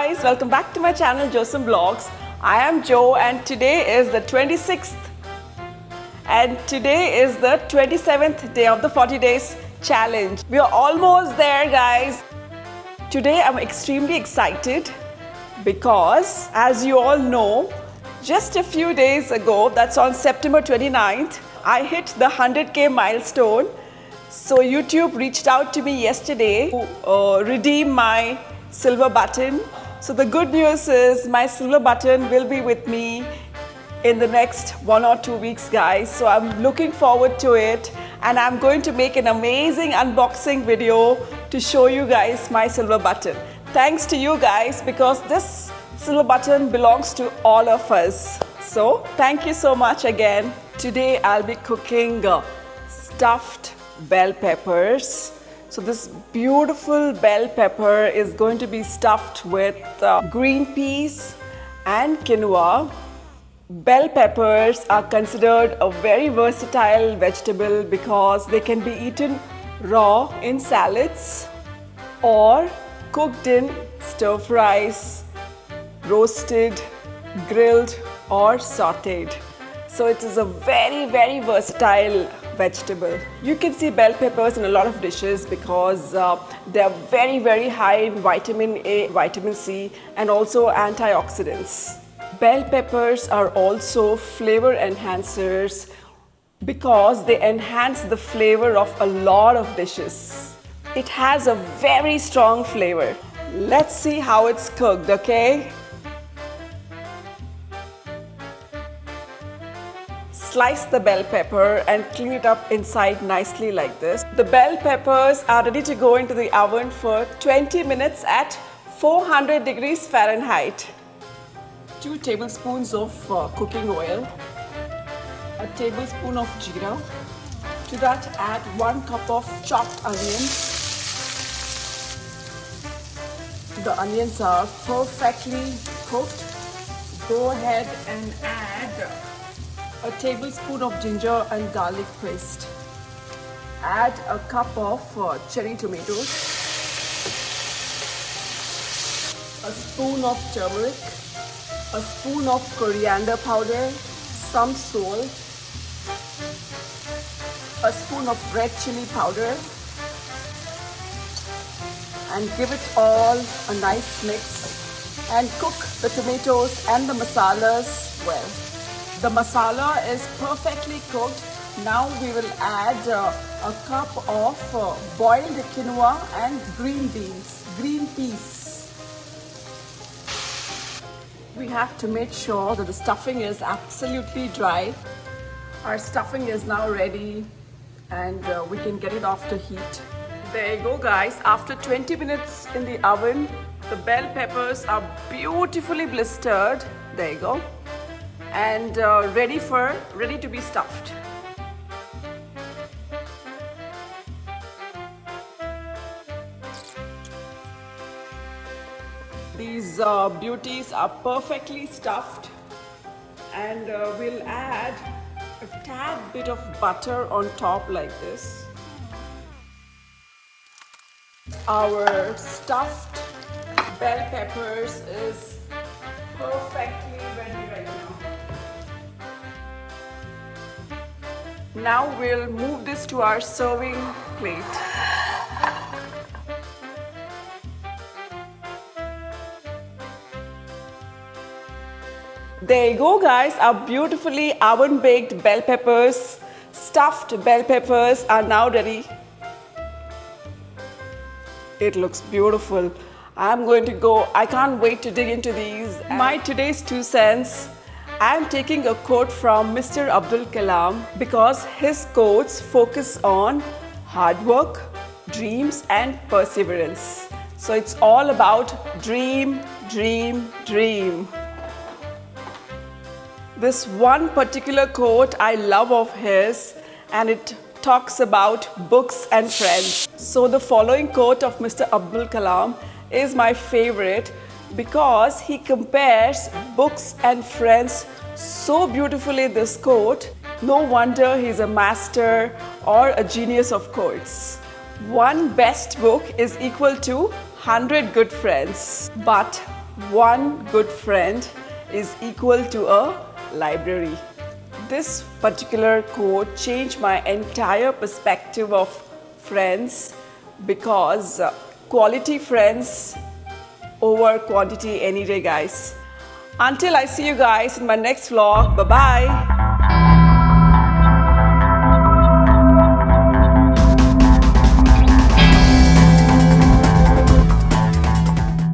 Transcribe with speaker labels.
Speaker 1: guys, welcome back to my channel JoSum Vlogs. I am Jo and today is the 26th and today is the 27th day of the 40 days challenge. We are almost there, guys. Today I'm extremely excited because, as you all know, just a few days ago, that's on September 29th, I hit the 100k milestone. So YouTube reached out to me yesterday to redeem my silver button. So the good news is my silver button will be with me in the next 1 or 2 weeks, guys. So I'm looking forward to it and I'm going to make an amazing unboxing video to show you guys my silver button. Thanks to you guys, because this silver button belongs to all of us. So thank you so much again. Today I'll be cooking stuffed bell peppers. So this beautiful bell pepper is going to be stuffed with green peas and quinoa. Bell peppers are considered a very versatile vegetable because they can be eaten raw in salads or cooked in stir fries, roasted, grilled or sautéed. So it is a very versatile vegetable. You can see bell peppers in a lot of dishes because they are very high in vitamin A, vitamin C and also antioxidants. Bell peppers are also flavor enhancers because they enhance the flavor of a lot of dishes. It has a very strong flavor. Let's see how it's cooked, okay? Slice the bell pepper and clean it up inside nicely like this. The bell peppers are ready to go into the oven for 20 minutes at 400 degrees Fahrenheit. 2 tablespoons of cooking oil, a tablespoon of jeera. To that add 1 cup of chopped onions. The onions are perfectly cooked. Go ahead and add a tablespoon of ginger and garlic paste. Add a cup of cherry tomatoes, a spoon of turmeric, a spoon of coriander powder, some salt, a spoon of red chili powder, and give it all a nice mix and cook the tomatoes and the masalas well. The masala is perfectly cooked. Now we will add a cup of boiled quinoa and green peas. We have to make sure that the stuffing is absolutely dry. Our stuffing is now ready and we can get it off the heat. There you go, guys. After 20 minutes in the oven, the bell peppers are beautifully blistered. There you go. And ready to be stuffed. These beauties are perfectly stuffed, and we'll add a tad bit of butter on top like this. Our stuffed bell peppers is perfectly ready right now. Now we'll move this to our serving plate. There you go, guys. Our beautifully oven-baked bell peppers, stuffed bell peppers are now ready. It looks beautiful. I can't wait to dig into these. My today's 2 cents. I'm taking a quote from Mr. Abdul Kalam because his quotes focus on hard work, dreams and perseverance. So it's all about dream. This one particular quote I love of his, and it talks about books and friends. So the following quote of Mr. Abdul Kalam is my favorite because he compares books and friends so beautifully. This quote, no wonder he's a master or a genius of quotes. One best book is equal to 100 good friends, but one good friend is equal to a library. This particular quote changed my entire perspective of friends, because quality friends over quantity any day, guys. Until I see you guys in my next vlog, bye bye.